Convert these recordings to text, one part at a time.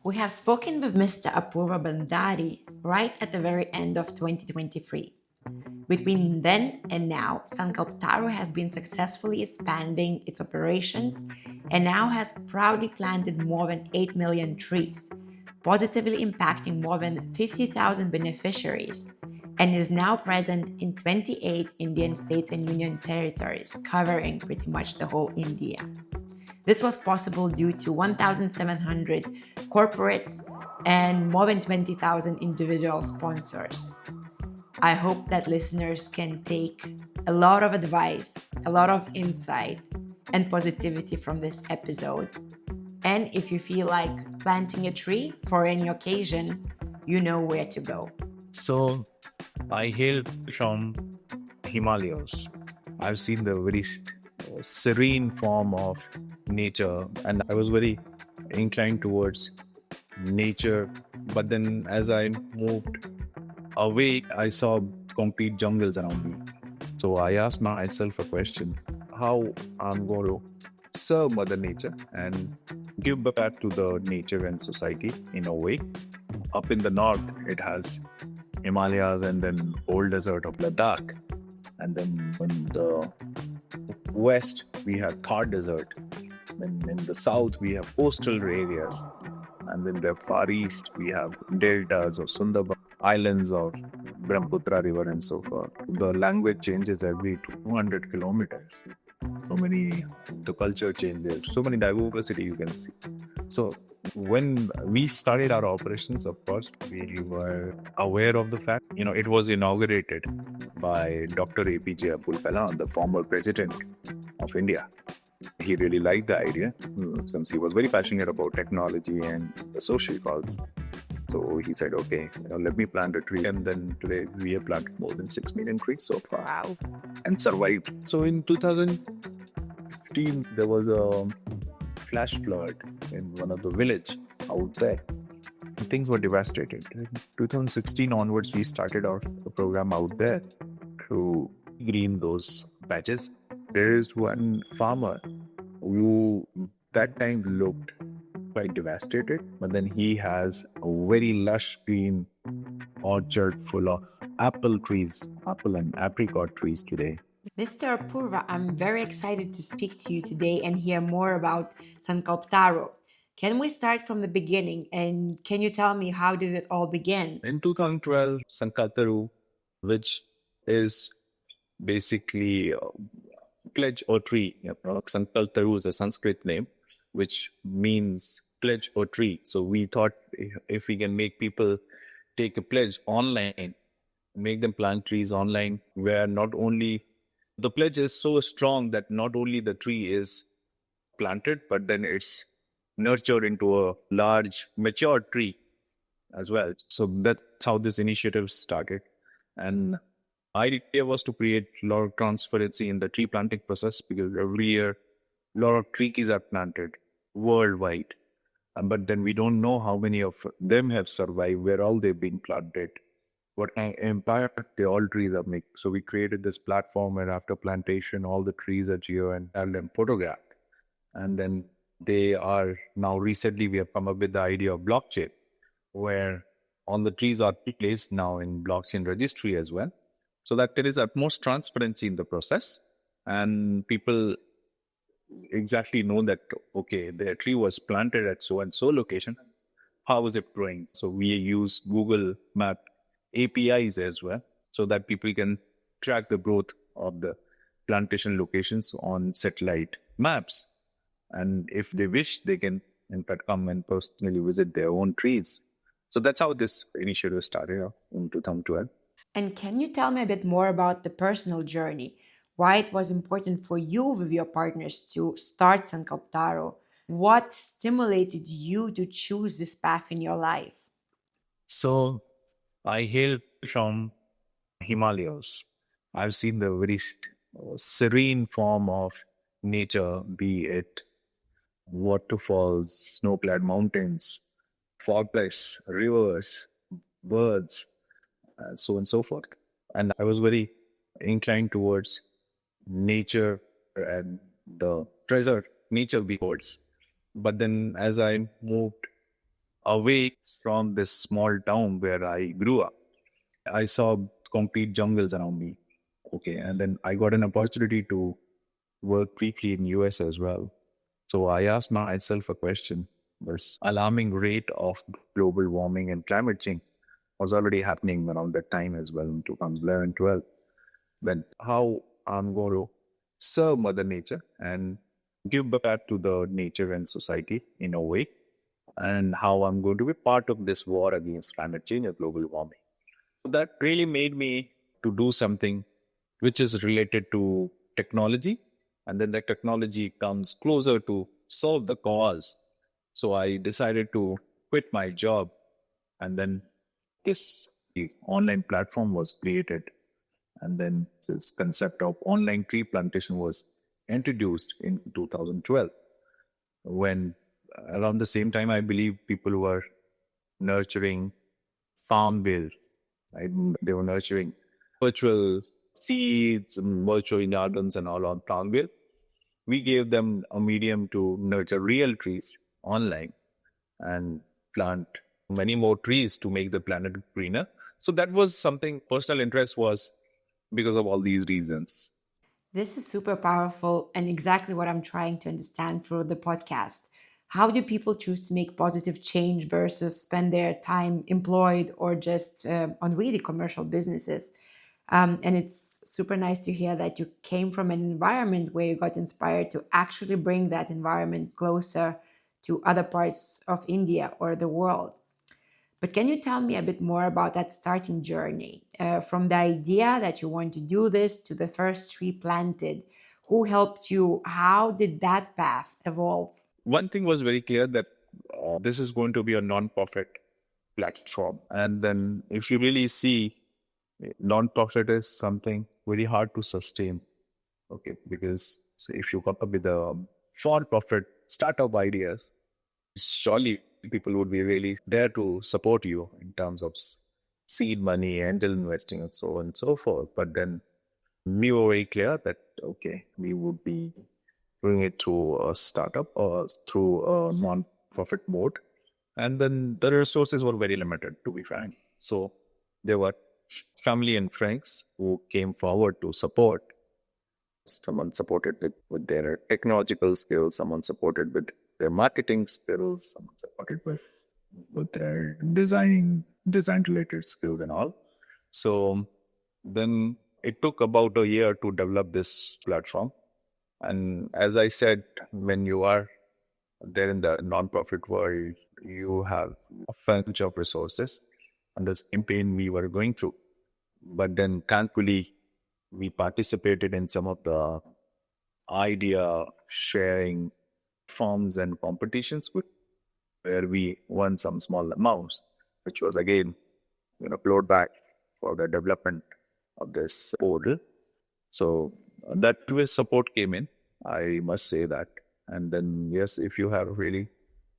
We have spoken with Mr. Apurva Bandari right at the very end of 2023. Between then and now, Sankalptaru has been successfully expanding its operations and now has proudly planted more than 8 million trees, positively impacting more than 50,000 beneficiaries, and is now present in 28 Indian states and union territories, covering pretty much the whole India. This was possible due to 1,700 corporates and more than 20,000 individual sponsors. I hope that listeners can take a lot of advice, a lot of insight, and positivity from this episode. And if you feel like planting a tree for any occasion, you know where to go. So, I hail from Himalayas. I've seen the very serene form of nature, and I was very inclined towards nature. But then, as I moved away, I saw complete jungles around me. So, I asked myself a question: how I'm going to serve Mother Nature and give back to the nature and society in a way. Up in the north, it has Himalayas and then old desert of Ladakh. And then in the west, we have Thar Desert. Then in the south, we have coastal areas. And then the far east, we have deltas of Sundarban, islands of Brahmaputra River, and so forth. The language changes every 200 kilometers. So many, the culture changes, so many diversity you can see. So when we started our operations, of course, we were aware of the fact, it was inaugurated by Dr. APJ Abdul Kalam, the former president of India. He really liked the idea since he was very passionate about technology and the social cause. So he said, okay, let me plant a tree. And then today we have planted more than 6 million trees so far. Wow. And survived. So in 2015, there was a flash flood in one of the village out there. And things were devastated. In 2016 onwards, we started our program out there to green those patches. There is one farmer who that time looked quite devastated, but then he has a very lush green orchard full of apple trees, apple and apricot trees today. Mr. Apurva, I'm very excited to speak to you today and hear more about Sankalptaru. Can we start from the beginning and can you tell me how did it all begin? In 2012, Sankalptaru, which is basically pledge or tree. Sankalptaru is a Sanskrit name, which means pledge or tree. So we thought if we can make people take a pledge online, make them plant trees online, where not only the pledge is so strong that not only the tree is planted, but then it's nurtured into a large mature tree as well. So that's how this initiative started. And idea was to create a lot of transparency in the tree planting process, because every year a lot of trees are planted worldwide. But then we don't know how many of them have survived, where all they've been planted, what kind of impact the all trees are making. So we created this platform where after plantation, all the trees are geo and have them photographed. And then they are now recently we have come up with the idea of blockchain, where all the trees are placed now in blockchain registry as well, so that there is utmost transparency in the process and people exactly know that, okay, the tree was planted at so and so location. How is it growing? So we use Google Map APIs as well, so that people can track the growth of the plantation locations on satellite maps. And if they wish, they can in fact come and personally visit their own trees. So that's how this initiative started in 2012. And can you tell me a bit more about the personal journey? Why it was important for you with your partners to start Sankalptaru? What stimulated you to choose this path in your life? So I hail from Himalayas. I've seen the very serene form of nature, be it waterfalls, snow-clad mountains, forests, rivers, birds, so on and so forth. And I was very inclined towards nature and the treasure nature beholds. But then as I moved away from this small town where I grew up. I saw concrete jungles around me. Okay, and then I got an opportunity to work briefly in US as well. So I asked myself a question: this alarming rate of global warming and climate change was already happening around that time as well in 2011, 12. Then how I'm going to serve Mother Nature and give back to the nature and society in a way, and how I'm going to be part of this war against climate change and global warming. So that really made me to do something which is related to technology, and then the technology comes closer to solve the cause. So I decided to quit my job, and then this online platform was created, and then this concept of online tree plantation was introduced in 2012, when around the same time I believe people were nurturing farm bill, right? They were nurturing virtual seeds and virtual gardens and all on farm bill. We gave them a medium to nurture real trees online and plant many more trees to make the planet greener. So that was something personal interest was because of all these reasons. This is super powerful and exactly what I'm trying to understand through the podcast. How do people choose to make positive change versus spend their time employed or just on really commercial businesses? And it's super nice to hear that you came from an environment where you got inspired to actually bring that environment closer to other parts of India or the world. But can you tell me a bit more about that starting journey from the idea that you want to do this to the first tree planted? Who helped you? How did that path evolve? One thing was very clear that this is going to be a non-profit platform. And then if you really see, non-profit is something very hard to sustain. Okay, because so if you come up with a for-profit startup ideas, surely people would be really there to support you in terms of seed money, angel investing, and so on and so forth. But then we were very clear that okay, we would be doing it through a startup or through a non-profit mode, and then the resources were very limited, to be frank. So there were family and friends who came forward to support. Someone supported with their technological skills, someone supported with their marketing skills, someone supported with their design related skills and all. So then it took about a year to develop this platform. And as I said, when you are there in the non-profit world, you have a bunch of resources, and the same pain we were going through. But then thankfully, we participated in some of the idea sharing forms and competitions where we won some small amounts, which was again, flowed back for the development of this portal. So that with support came in, I must say that. And then, yes, if you have really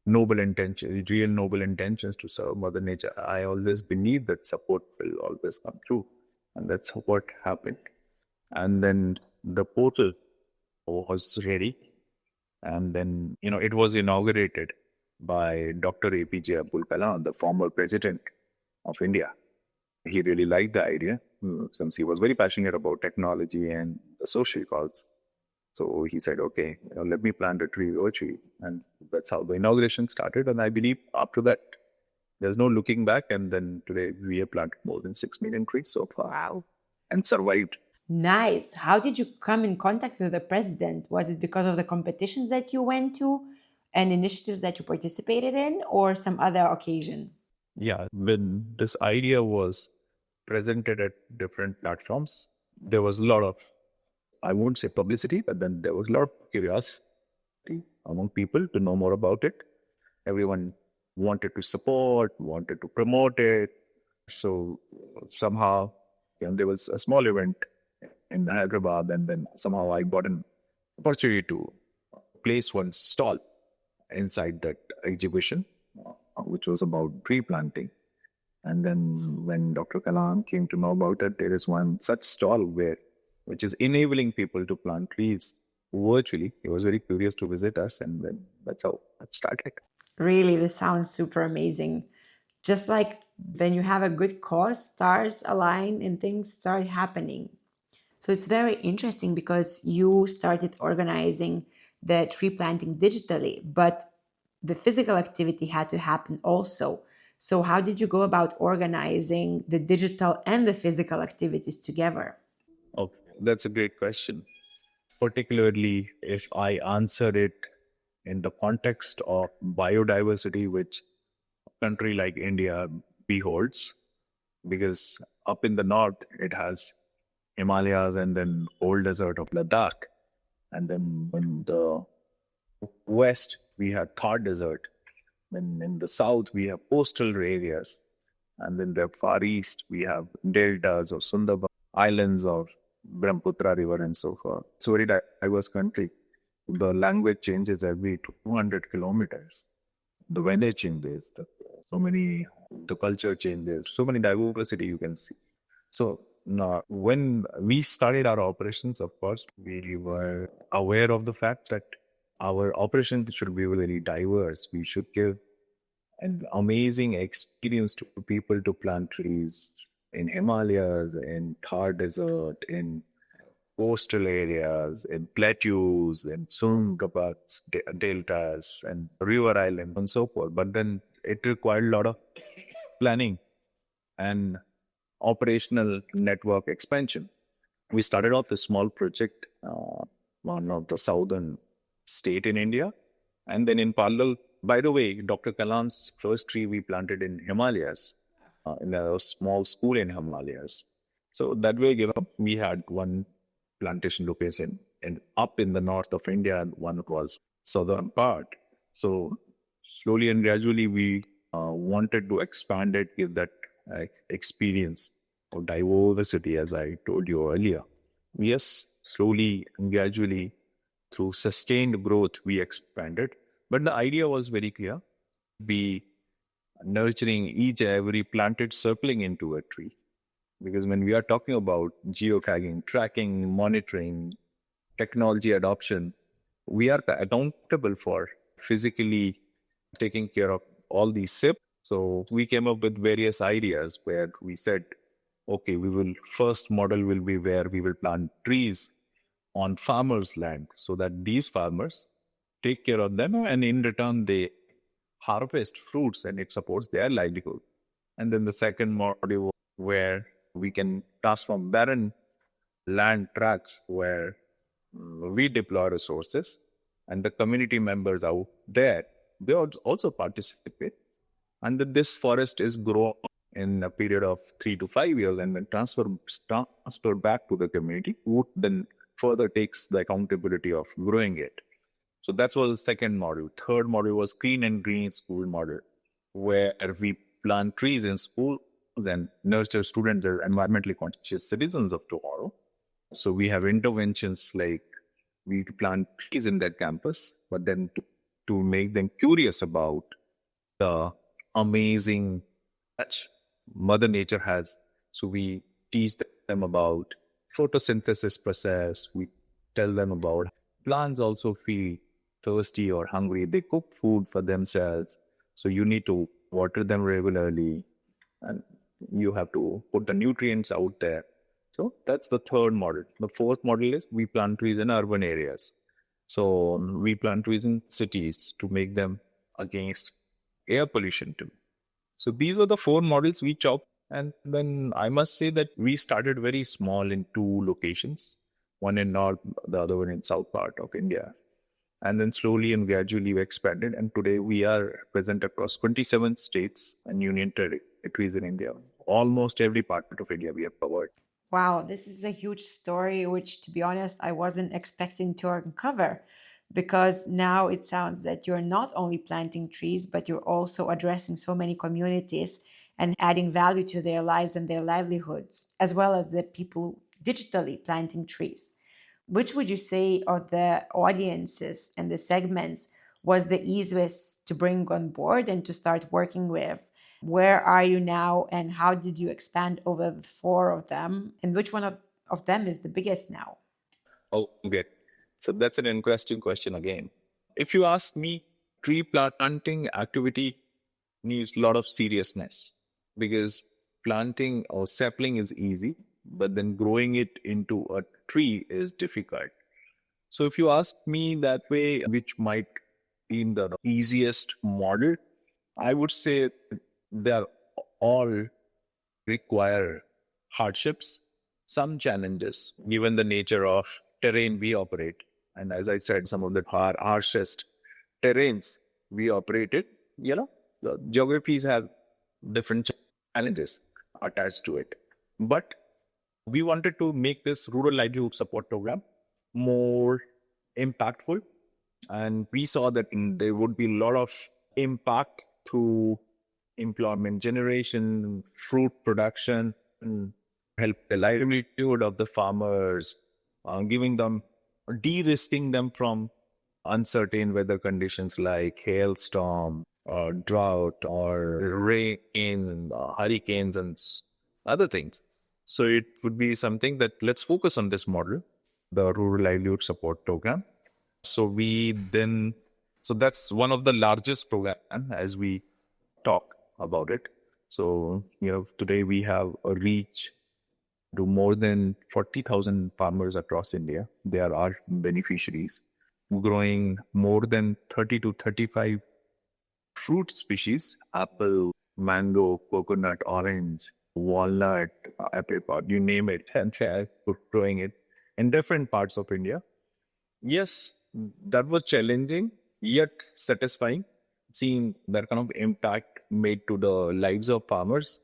noble intentions, real noble intentions to serve Mother Nature, I always believe that support will always come through. And that's what happened. And then the portal was ready. And then, it was inaugurated by Dr. APJ Abdul Kalam, the former president of India. He really liked the idea since he was very passionate about technology and the social cause. So he said, okay, let me plant a tree virtually. And that's how the inauguration started. And I believe after that, there's no looking back. And then today we have planted more than 6 million trees so far. Wow. And survived. Nice. How did you come in contact with the president? Was it because of the competitions that you went to and initiatives that you participated in, or some other occasion? Yeah, when this idea was presented at different platforms, there was a lot of, I won't say publicity, but then there was a lot of curiosity among people to know more about it. Everyone wanted to support, wanted to promote it. So somehow, there was a small event in Hyderabad, and then somehow I got an opportunity to place one stall inside that exhibition, which was about tree planting. And then when Dr. Kalam came to know about it, there is one such stall which is enabling people to plant trees virtually. He was very curious to visit us, and then that's how it started. Really, this sounds super amazing. Just like when you have a good cause, stars align and things start happening. So it's very interesting because you started organizing the tree planting digitally, but the physical activity had to happen also. So, how did you go about organizing the digital and the physical activities together? Oh, that's a great question. Particularly if I answer it in the context of biodiversity, which a country like India beholds, because up in the north it has Himalayas and then old desert of Ladakh, and then in the west we have Thar Desert, then in the south we have coastal areas, and then the far east we have deltas of Sundarban, islands of Brahmaputra River, and so forth. It's a very diverse country. The language changes every 200 kilometers. The weather changes. So many, the culture changes. So many diversity you can see. So now, when we started our operations, of course, we were aware of the fact that our operations should be very diverse. We should give an amazing experience to people to plant trees in Himalayas, in Thar Desert, in coastal areas, in plateaus, in Sungabats, deltas, and river islands, and so forth. But then it required a lot of planning and operational network expansion. We started off a small project, one of the southern state in India, and then in parallel. By the way, Dr. Kalam's first tree we planted in Himalayas, in a small school in Himalayas. So that way, we had one plantation location and up in the north of India, and one was southern part. So slowly and gradually, we wanted to expand it, give that experience of diversity, as I told you earlier. Yes, slowly and gradually, through sustained growth, we expanded. But the idea was very clear: be nurturing each and every planted circling into a tree. Because when we are talking about geotagging, tracking, monitoring, technology adoption, we are accountable for physically taking care of all these SIP. So we came up with various ideas where we said, okay, we will first model will be where we will plant trees on farmers' land so that these farmers take care of them and in return they harvest fruits and it supports their livelihood. And then the second module where we can transform barren land tracts where we deploy resources and the community members out there, they also participate. And that this forest is grown in a period of 3 to 5 years and then transfer back to the community, who then further takes the accountability of growing it. So that was the second module. Third module was clean and green school model, where we plant trees in schools and nurture students as environmentally conscious citizens of tomorrow. So we have interventions like we plant trees in that campus, but then to make them curious about the amazing touch Mother Nature has. So we teach them about photosynthesis process. We tell them about plants also feel thirsty or hungry. They cook food for themselves. So you need to water them regularly and you have to put the nutrients out there. So that's the third model. The fourth model is we plant trees in urban areas. So we plant trees in cities to make them against air pollution too. So these are the four models we chopped. And then I must say that we started very small in two locations, one in north, the other one in south part of India. And then slowly and gradually we expanded. And today we are present across 27 states and union territories in India. Almost every part of India we have covered. Wow, this is a huge story, which, to be honest, I wasn't expecting to uncover. Because now it sounds that you're not only planting trees, but you're also addressing so many communities and adding value to their lives and their livelihoods, as well as the people digitally planting trees. Which would you say are the audiences and the segments was the easiest to bring on board and to start working with? Where are you now and how did you expand over the four of them? And which one of them is the biggest now? Oh, good. So that's an interesting question again. If you ask me, tree planting activity needs a lot of seriousness, because planting or sapling is easy, but then growing it into a tree is difficult. So if you ask me that way, which might be the easiest model, I would say they are all require hardships, some challenges, given the nature of terrain we operate. And as I said, some of the harshest terrains we operated, the geographies have different challenges attached to it. But we wanted to make this rural livelihood support program more impactful. And we saw that there would be a lot of impact through employment generation, fruit production, and help the livelihood of the farmers, giving them, de-risking them from uncertain weather conditions like hailstorm or drought or rain, hurricanes, and other things. So it would be something that let's focus on this model, the Rural Livelihood Support Program. So so that's one of the largest program as we talk about it. So, today we have a reach to more than 40,000 farmers across India. They are our beneficiaries, growing more than 30 to 35 fruit species: apple, mango, coconut, orange, walnut, apricot, you name it, and they're growing it in different parts of India. Yes, that was challenging, yet satisfying, seeing that kind of impact made to the lives of farmers.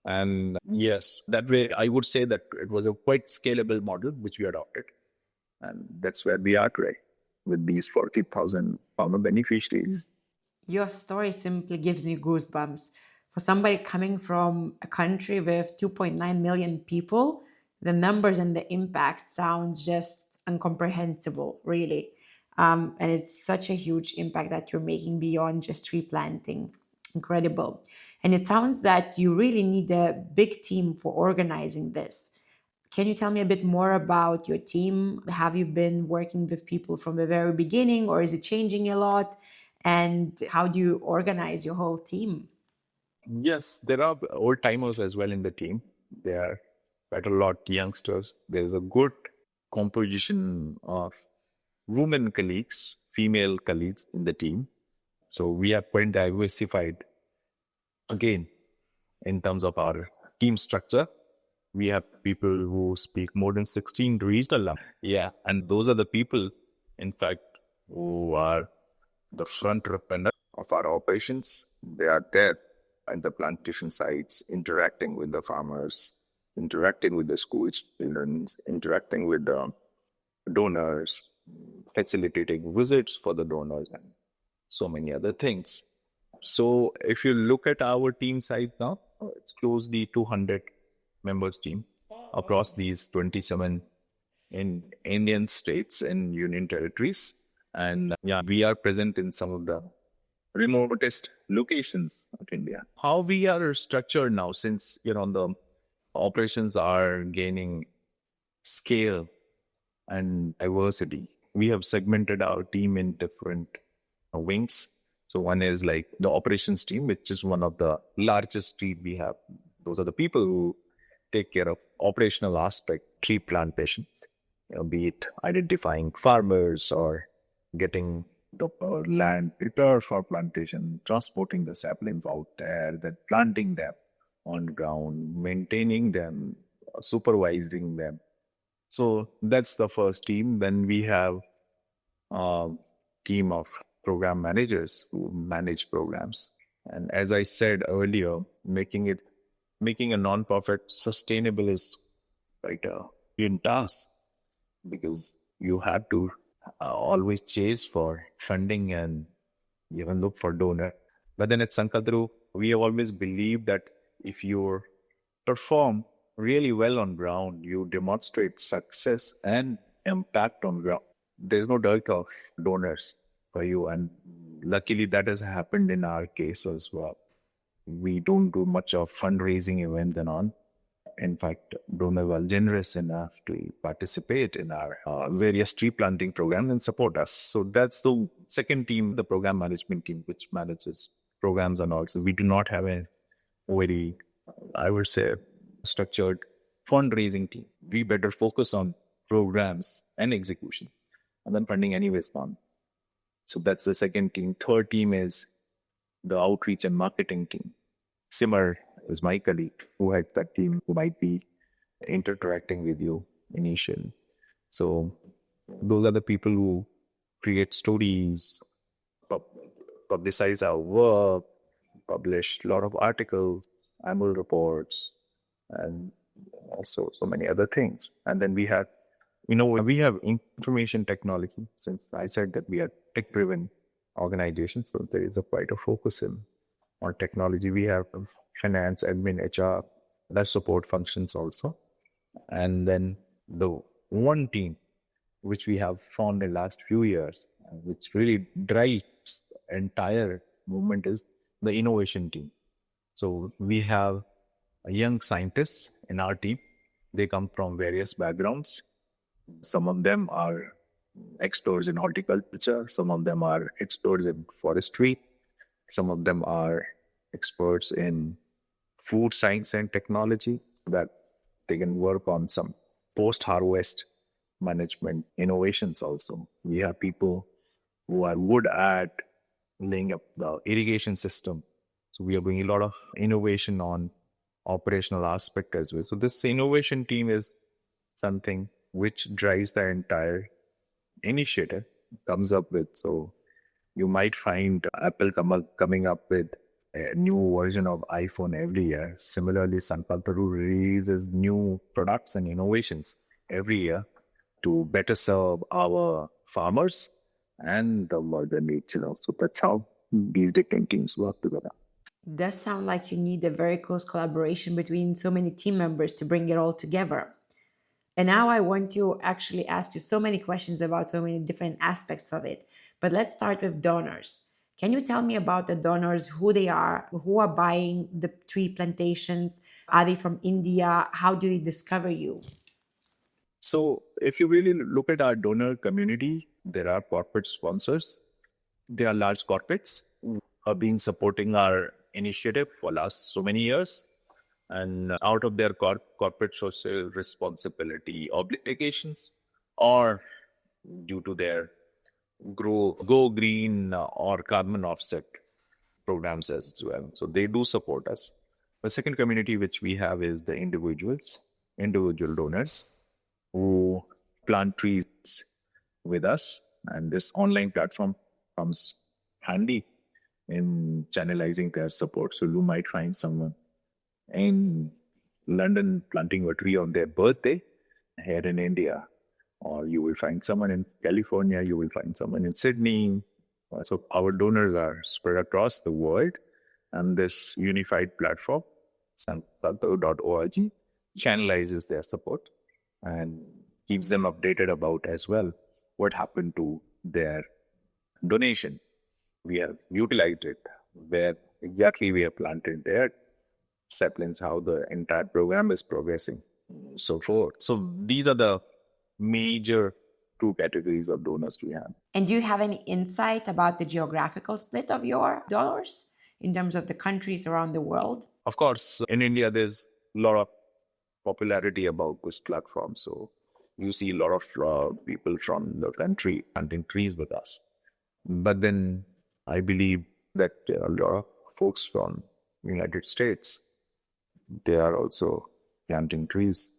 And yes, that way I would say that it was a quite scalable model which we adopted. And that's where we are today with these 40,000 farmer beneficiaries. Your story simply gives me goosebumps. For somebody coming from a country with 2.9 million people, the numbers and the impact sounds just incomprehensible, really. And it's such a huge impact that you're making beyond just tree planting. Incredible. And it sounds that you really need a big team for organizing this. Can you tell me a bit more about your team? Have you been working with people from the very beginning, or is it changing a lot? And how do you organize your whole team? Yes, there are old timers as well in the team. There are quite a lot youngsters. There's a good composition of women colleagues, female colleagues in the team. So we are quite diversified again in terms of our team structure. We have people who speak more than 16 regional languages. Yeah, and those are the people, in fact, who are the front runners of our operations. They are there at the plantation sites, interacting with the farmers, interacting with the school students, interacting with the donors, facilitating visits for the donors, and so many other things. So if you look at our team size now, it's closely 200 members team across these 27 in Indian states and union territories. And yeah, we are present in some of the remotest locations of India. How we are structured now, since the operations are gaining scale and diversity, we have segmented our team in different wings. So one is like the operations team, which is one of the largest team we have. Those are the people who take care of operational aspect, tree plantations, be it identifying farmers or getting the land prepared for plantation, transporting the saplings out there, then planting them on ground, maintaining them, supervising them. So that's the first team. Then we have a team of program managers who manage programs. And as I said earlier, making a non-profit sustainable is quite a big task, because you have to always chase for funding and even look for donor. But then at Sankalptaru, we have always believed that if you perform really well on ground, you demonstrate success and impact on ground, there's no dearth of donors for you. And luckily that has happened in our case as well. We don't do much of fundraising events and on. In fact, donors were generous enough to participate in our various tree planting programs and support us. So that's the second team, the program management team, which manages programs and all. So we do not have a very, I would say, structured fundraising team. We better focus on programs and execution, and then funding anyways on. So that's the second team. Third team is the outreach and marketing team. Simar is my colleague who heads that team, who might be interacting with you initially. So those are the people who create stories, publicize our work, publish a lot of articles, annual reports, and also so many other things. And then we have, we have information technology. Since I said that we are tech-driven organization, so there is quite a focus on technology. We have finance, admin, HR, that support functions also. And then the one team which we have found in the last few years, which really drives the entire movement, is the innovation team. So we have young scientists in our team. They come from various backgrounds. Some of them are experts in horticulture. Some of them are experts in forestry. Some of them are experts in food science and technology, that they can work on some post-harvest management innovations also. We have people who are good at laying up the irrigation system. So we are doing a lot of innovation on operational aspect as well. So this innovation team is something which drives the entire initiative, comes up with. So you might find Apple coming up with a new version of iPhone every year. Similarly, Sankalptaru releases new products and innovations every year to better serve our farmers and the mother nature. So that's how these different teams work together. It does sound like you need a very close collaboration between so many team members to bring it all together. And now I want to actually ask you so many questions about so many different aspects of it. But let's start with donors. Can you tell me about the donors, who they are, who are buying the tree plantations? Are they from India? How do they discover you? So if you really look at our donor community, there are corporate sponsors. They are large corporates who have been supporting our initiative for last so many years. And out of their corporate social responsibility obligations, or due to their go green or carbon offset programs as well. So they do support us. The second community which we have is the individual donors who plant trees with us. And this online platform comes handy in channelizing their support. So you might find someone in London planting a tree on their birthday here in India, or you will find someone in California, you will find someone in Sydney. So our donors are spread across the world, and this unified platform, sankalptaru.org, channelizes their support and keeps them updated about as well what happened to their donation. We have utilized it, where exactly we have planted their saplings, how the entire program is progressing, so forth. So these are the major two categories of donors we have. And do you have any insight about the geographical split of your donors in terms of the countries around the world? Of course, in India, there's a lot of popularity about this platform. So you see a lot of people from the country planting trees with us. But then I believe that there are a lot of folks from United States. They are also planting trees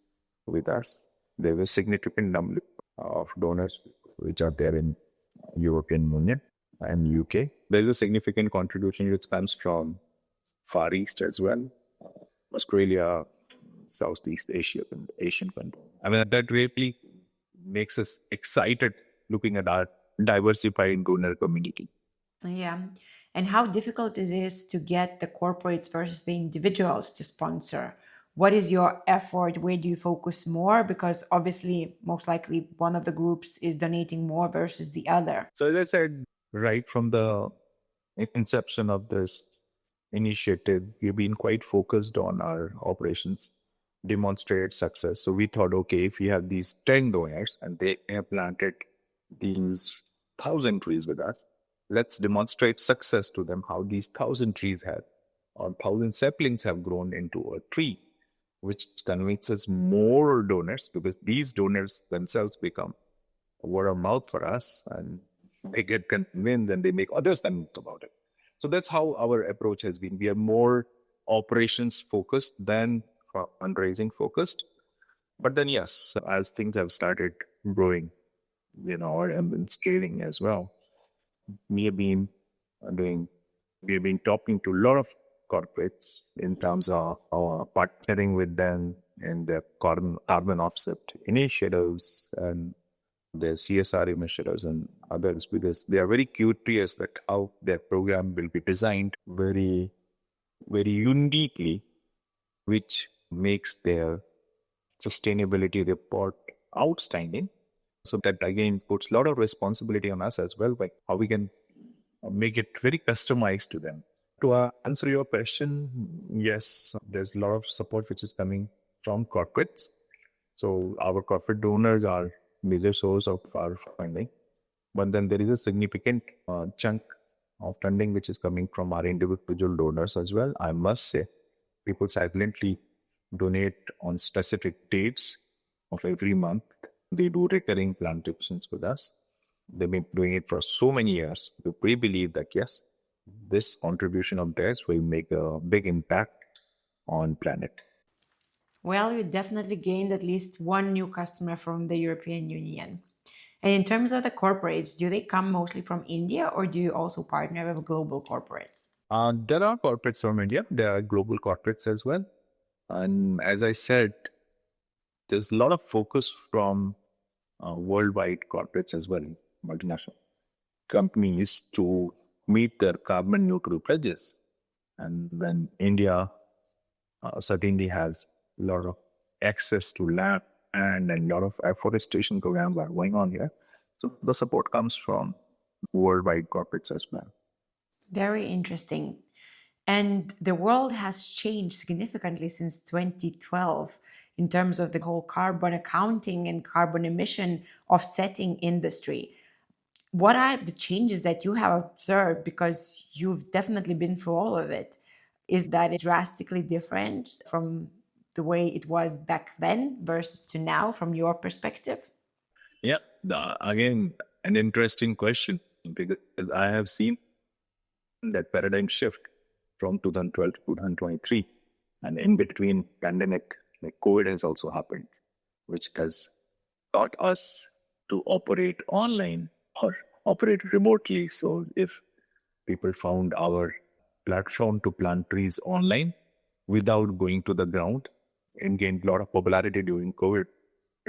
with us. There is a significant number of donors which are there in European Union and UK. There is a significant contribution which comes from Far East as well, Australia, Southeast Asia, and Asian countries. I mean, that really makes us excited looking at our diversified donor community. Yeah. And how difficult it is to get the corporates versus the individuals to sponsor. What is your effort? Where do you focus more? Because obviously, most likely, one of the groups is donating more versus the other. So, as I said, right from the inception of this initiative, we've been quite focused on our operations demonstrated success. So we thought, okay, if we have these 10 donors and they have planted these 1,000 trees with us, let's demonstrate success to them how these 1,000 trees have or 1,000 saplings have grown into a tree, which convinces more donors because these donors themselves become word of mouth for us and they get convinced and they make others convinced about it. So that's how our approach has been. We are more operations focused than fundraising focused. But then, yes, as things have started growing, and then scaling as well, we have been doing, we have been talking to a lot of corporates in terms of our partnering with them in their carbon offset initiatives and their CSR initiatives and others because they are very curious that how their program will be designed very, very uniquely, which makes their sustainability report outstanding. So that again puts a lot of responsibility on us as well, by how we can make it very customized to them. To answer your question, yes, there's a lot of support which is coming from corporates. So our corporate donors are major source of our funding. But then there is a significant chunk of funding which is coming from our individual donors as well. I must say, people silently donate on specific dates of every month. They do recurring plantations with us. They've been doing it for so many years. We believe that yes, this contribution of theirs will make a big impact on planet. Well, you definitely gained at least one new customer from the European Union. And in terms of the corporates, do they come mostly from India or do you also partner with global corporates? There are corporates from India. There are global corporates as well. And as I said, there's a lot of focus from worldwide corporates as well, multinational companies to meet their carbon neutral pledges. And when India certainly has a lot of access to land and a lot of afforestation programs are going on here. So the support comes from worldwide corporates as well. Very interesting. And the world has changed significantly since 2012 in terms of the whole carbon accounting and carbon emission offsetting industry. What are the changes that you have observed? Because you've definitely been through all of it. Is that it's drastically different from the way it was back then versus to now from your perspective? Yeah, again, an interesting question because I have seen that paradigm shift from 2012 to 2023. And in between pandemic, like COVID has also happened, which has taught us to operate online or operate remotely. So if people found our platform to plant trees online without going to the ground and gained a lot of popularity during COVID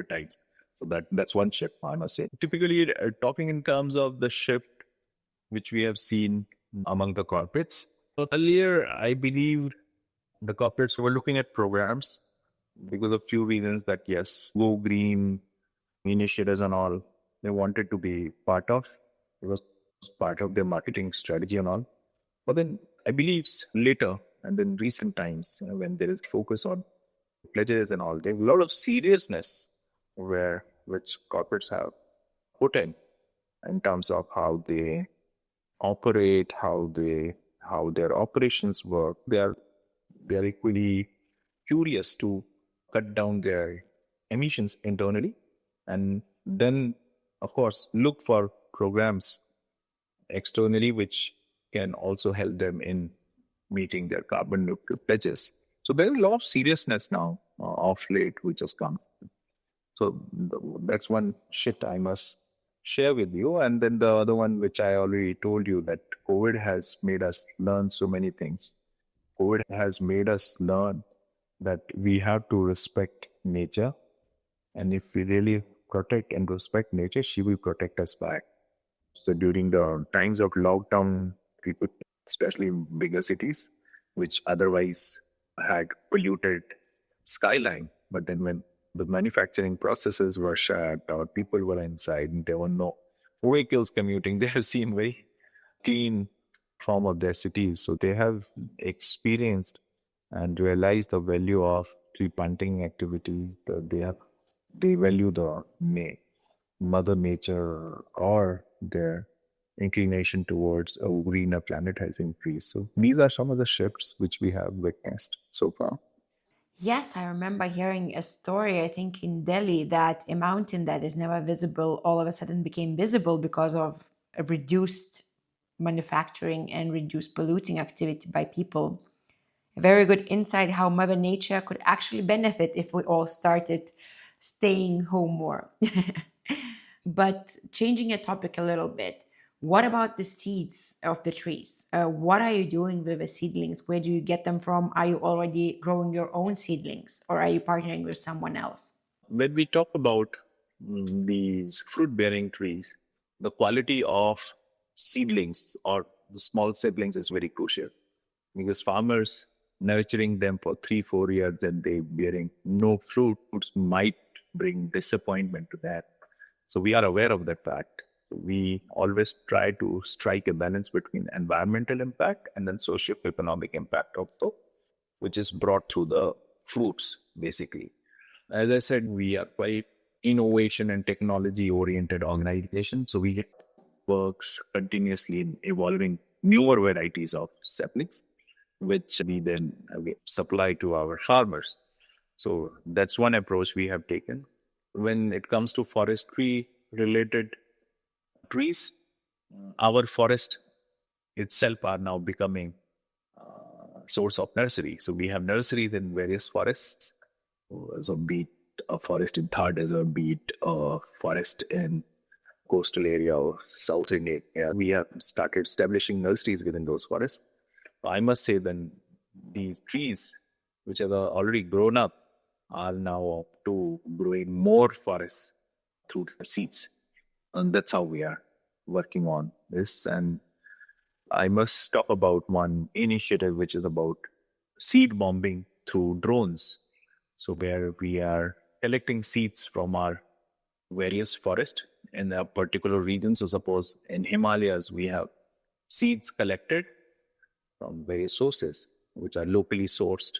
times. So that's one shift, I must say. Typically, talking in terms of the shift which we have seen among the corporates. So earlier, I believe the corporates were looking at programs because of few reasons that yes, go green initiatives and all they wanted to be part of. It was part of their marketing strategy and all. But then I believe later and in recent times, when there is focus on pledges and all, there's a lot of seriousness where which corporates have put in terms of how they operate, how their operations work. They are equally curious to cut down their emissions internally, and then of course look for programs externally which can also help them in meeting their carbon neutral pledges. So there's a lot of seriousness now of late which has come. So that's one shit I must share with you. And then the other one, which I already told you, that COVID has made us learn so many things. COVID has made us learn that we have to respect nature. And if we really protect and respect nature, she will protect us back. So during the times of lockdown, people, especially in bigger cities, which otherwise had polluted skyline, but then when the manufacturing processes were shut or people were inside and there were no vehicles commuting, they have seen very clean form of their cities. So they have experienced and realize the value of tree planting activities. They value the mother nature, or their inclination towards a greener planet has increased. So these are some of the shifts which we have witnessed so far. Yes, I remember hearing a story, I think in Delhi, that a mountain that is never visible all of a sudden became visible because of a reduced manufacturing and reduced polluting activity by people. A very good insight how Mother Nature could actually benefit if we all started staying home more. But changing a topic a little bit, what about the seeds of the trees? What are you doing with the seedlings? Where do you get them from? Are you already growing your own seedlings or are you partnering with someone else? When we talk about these fruit bearing trees, the quality of seedlings or the small seedlings is very crucial, because farmers nurturing them for 3 4 years and they bearing no fruits might bring disappointment to that. So we are aware of that fact. So we always try to strike a balance between environmental impact and then socio-economic impact of the which is brought through the fruits basically. As I said, we are quite innovation and technology oriented organization. So we works continuously in evolving newer varieties of saplings, which we then we supply to our farmers. So that's one approach we have taken. When it comes to forestry related trees, our forest itself are now becoming source of nursery. So we have nurseries in various forests. So be it a forest in Thar Desert, be it a forest in coastal area or South India, we have started establishing nurseries within those forests. I must say then these trees, which have already grown up, are now up to growing more forests through seeds. And that's how we are working on this. And I must talk about one initiative which is about seed bombing through drones. So where we are collecting seeds from our various forests in a particular region. So suppose in Himalayas we have seeds collected from various sources, which are locally sourced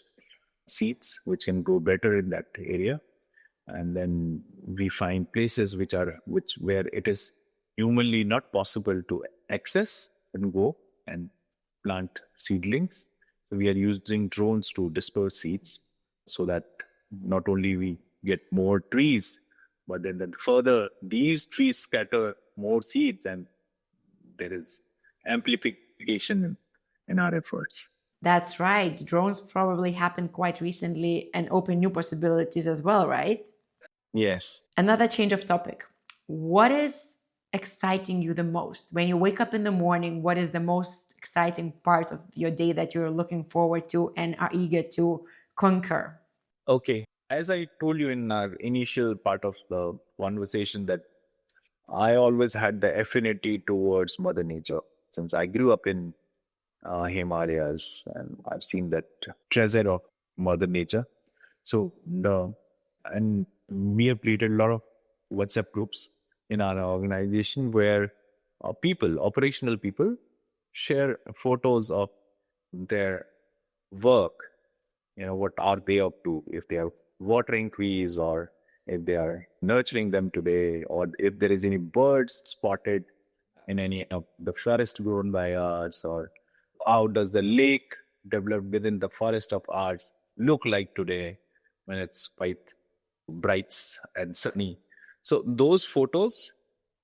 seeds, which can grow better in that area. And then we find places which where it is humanly not possible to access and go and plant seedlings. So we are using drones to disperse seeds so that not only we get more trees, but then further these trees scatter more seeds and there is amplification in our efforts. That's right. Drones probably happened quite recently and open new possibilities as well, right? Yes. Another change of topic. What is exciting you the most? When you wake up in the morning, what is the most exciting part of your day that you're looking forward to and are eager to conquer? Okay. As I told you in our initial part of the conversation, that I always had the affinity towards Mother Nature since I grew up in Himalayas and I've seen that treasure of Mother Nature. So, and we have created a lot of WhatsApp groups in our organization where operational people, share photos of their work. What are they up to? If they are watering trees, or if they are nurturing them today, or if there is any birds spotted in any of the forest grown by us, or how does the lake developed within the forest of ours look like today when it's quite bright and sunny. So those photos,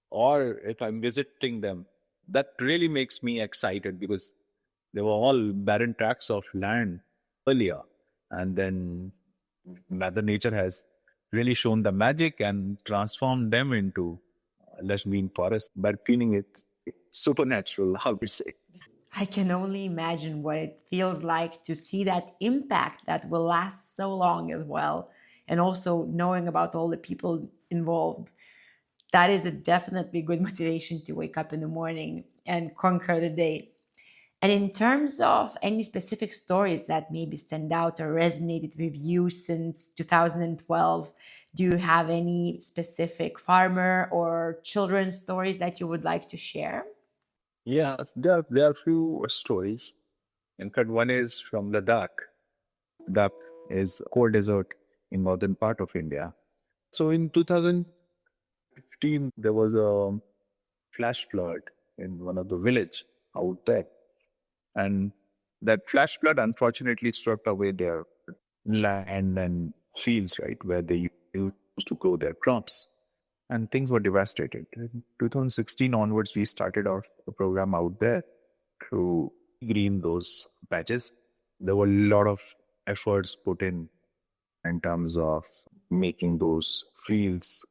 or if I'm visiting them, that really makes me excited because they were all barren tracts of land earlier. And then Mother Nature has really shown the magic and transformed them into lush green forest by cleaning it supernatural, how would say. I can only imagine what it feels like to see that impact that will last so long as well. And also knowing about all the people involved. That is a definitely good motivation to wake up in the morning and conquer the day. And in terms of any specific stories that maybe stand out or resonated with you since 2012, do you have any specific farmer or children's stories that you would like to share? Yeah, there are few stories. In fact, one is from Ladakh. that is Thar Desert in northern part of India. So in 2015, there was a flash flood in one of the village out there. And that flash flood unfortunately swept away their land and fields, right, where they used to grow their crops. And things were devastated. In 2016 onwards, we started our program out there to green those patches. There were a lot of efforts put in terms of making those fields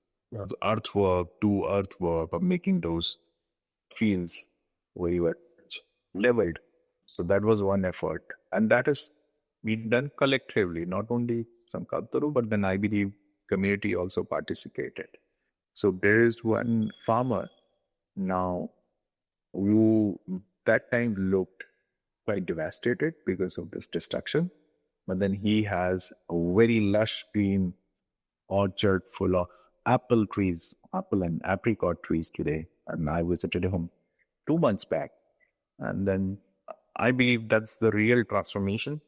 earthwork, of making those fields very well leveled. So that was one effort. And that has been done collectively, not only Sankalptaru, but then I believe community also participated. So there is one farmer now who that time looked quite devastated because of this destruction. But then he has a very lush green orchard full of apple trees, apple and apricot trees today. And I visited him 2 months back. And then I believe that's the real transformation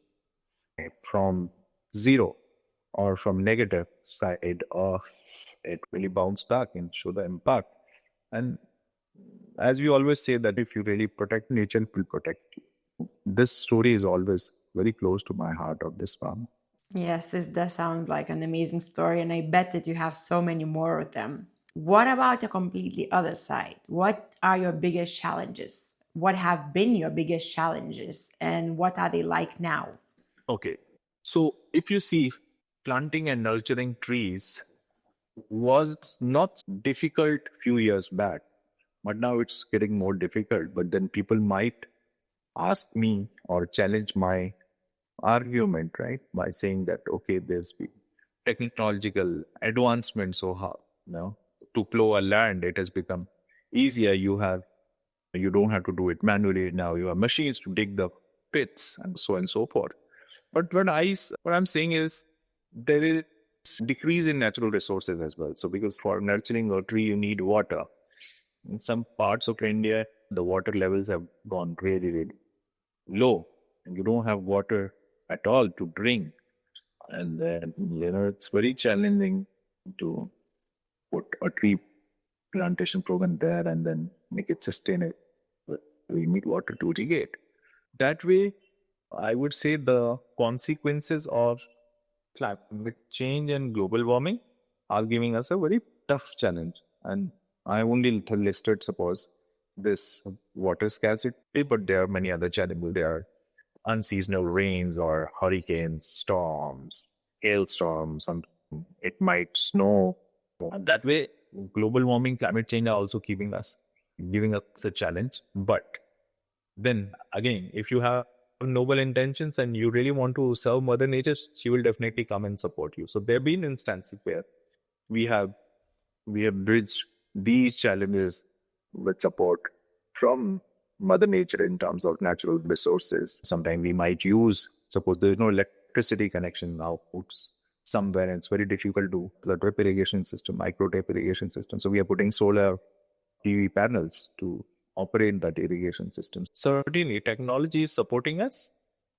from zero or from negative side of it really bounce back and show the impact. And as we always say that if you really protect nature, it will protect you. This story is always very close to my heart of this farm. Yes, this does sound like an amazing story, and I bet that you have so many more of them. What about the completely other side? What are your biggest challenges? What have been your biggest challenges, and what are they like now? Okay. So if you see, planting and nurturing trees was not difficult few years back, but now it's getting more difficult. But then people might ask me or challenge my argument, right? By saying that, okay, there's been technological advancement. So how, to plow a land, it has become easier. You don't have to do it manually now. You have machines to dig the pits and so on and so forth. But what I'm saying is there is decrease in natural resources as well. So because for nurturing a tree, you need water. In some parts of India, the water levels have gone really, really low, and you don't have water at all to drink. And then, it's very challenging to put a tree plantation program there and then make it sustainable. We need water to irrigate. That way, I would say the consequences of climate change and global warming are giving us a very tough challenge. And I only listed, suppose, this water scarcity, but there are many other challenges. There are unseasonal rains or hurricanes, storms, hailstorms, it might snow. And that way, global warming, climate change are also giving us a challenge. But then again, if you have noble intentions and you really want to serve Mother Nature, she will definitely come and support you. So there have been instances where we have we have bridged these challenges with support from Mother Nature in terms of natural resources. Sometimes we might use, suppose there's no electricity connection now somewhere, and it's very difficult to the drip irrigation system, micro drip irrigation system. So we are putting solar PV panels to operate that irrigation system. Certainly, technology is supporting us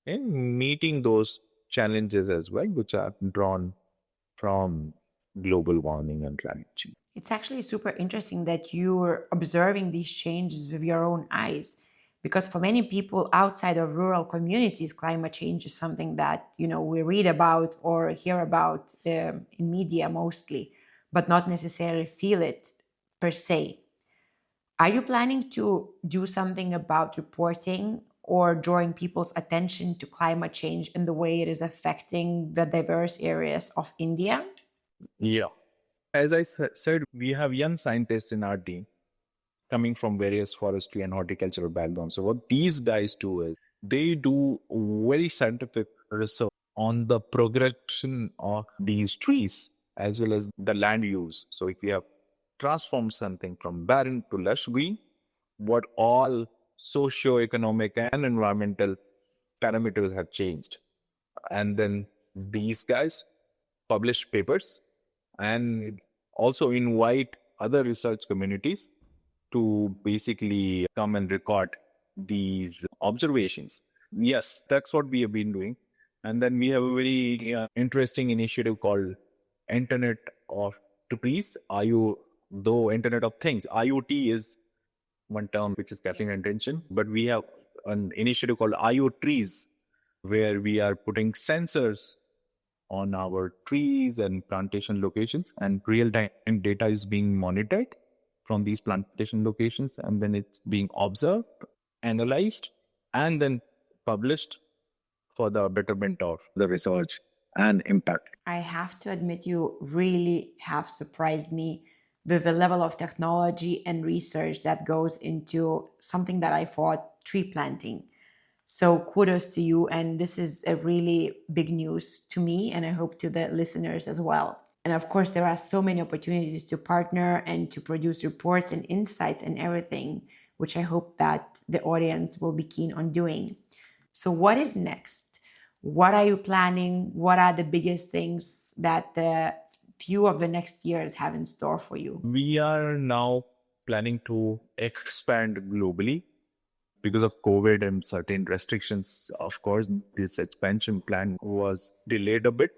in meeting those challenges as well, which are drawn from global warming and climate change. It's actually super interesting that you're observing these changes with your own eyes. Because for many people outside of rural communities, climate change is something that we read about or hear about in media mostly, but not necessarily feel it per se. Are you planning to do something about reporting or drawing people's attention to climate change in the way it is affecting the diverse areas of India? Yeah. As I said, we have young scientists in our team coming from various forestry and horticultural backgrounds. So what these guys do is they do very scientific research on the progression of these trees as well as the land use. So if we have transformed something from barren to lush green, what all socio-economic and environmental parameters have changed. And then these guys publish papers and also invite other research communities to basically come and record these observations. Yes, that's what we have been doing. And then we have a very interesting initiative called Internet of Trees, though Internet of Things. IoT is one term which is catching attention, but we have an initiative called IoTrees, where we are putting sensors on our trees and plantation locations, and real time data is being monitored from these plantation locations, and then it's being observed, analyzed, and then published for the betterment of the research and impact. I have to admit, you really have surprised me with the level of technology and research that goes into something that I thought tree planting. So kudos to you. And this is a really big news to me, and I hope to the listeners as well. And of course, there are so many opportunities to partner and to produce reports and insights and everything, which I hope that the audience will be keen on doing. So, what is next? What are you planning? What are the biggest things that the few of the next years have in store for you? We are now planning to expand globally because of COVID and certain restrictions. Of course, this expansion plan was delayed a bit.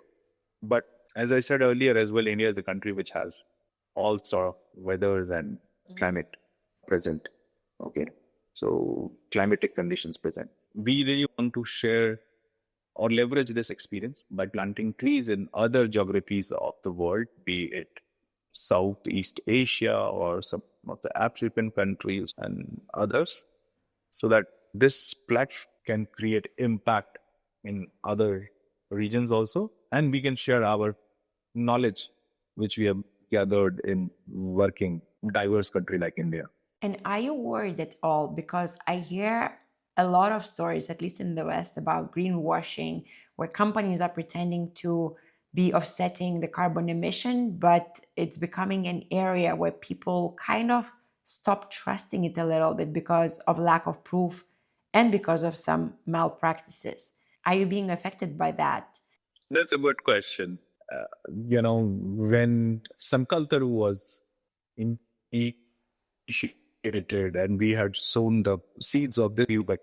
But as I said earlier as well, India is the country which has all sort of weathers and climate present. Okay. So climatic conditions present. We really want to share or leverage this experience by planting trees in other geographies of the world, be it Southeast Asia or some of the African countries and others, so that this platform can create impact in other regions also, and we can share our knowledge which we have gathered in working diverse country like India. And are you worried at all? Because I hear a lot of stories, at least in the West, about greenwashing, where companies are pretending to be offsetting the carbon emission, but it's becoming an area where people kind of stop trusting it a little bit because of lack of proof and because of some malpractices. Are you being affected by that? That's a good question. Uh, when Sankalptaru was initiated and we had sown the seeds of this view, but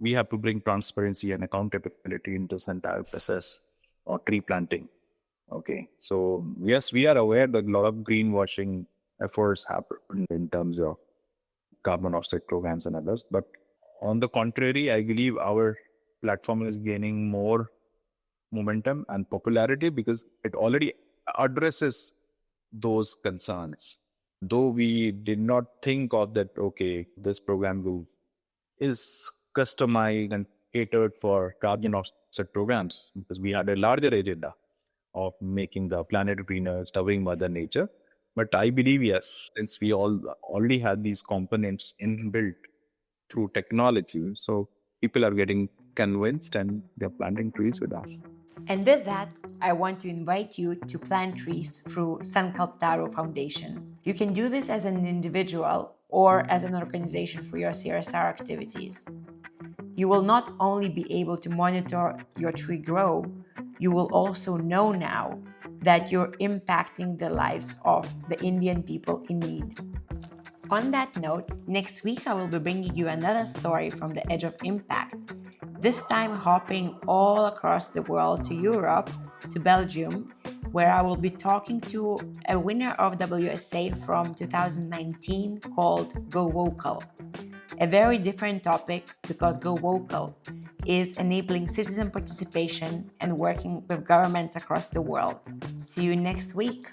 we have to bring transparency and accountability into this entire process of tree planting. Okay. So, yes, we are aware that a lot of greenwashing efforts happen in terms of carbon offset programs and others. But on the contrary, I believe our platform is gaining more momentum and popularity because it already addresses those concerns. Though we did not think of that, okay, this is customized and catered for carbon offset programs because we had a larger agenda of making the planet greener, serving Mother Nature. But I believe, yes, since we all already had these components inbuilt through technology, so people are getting convinced and they're planting trees with us. And with that, I want to invite you to plant trees through Sankalptaru Foundation. You can do this as an individual or as an organization for your CSR activities. You will not only be able to monitor your tree grow, you will also know now that you're impacting the lives of the Indian people in need. On that note, next week I will be bringing you another story from the edge of impact, this time hopping all across the world to Europe, to Belgium, where I will be talking to a winner of WSA from 2019 called Go Vocal. A very different topic because Go Vocal is enabling citizen participation and working with governments across the world. See you next week.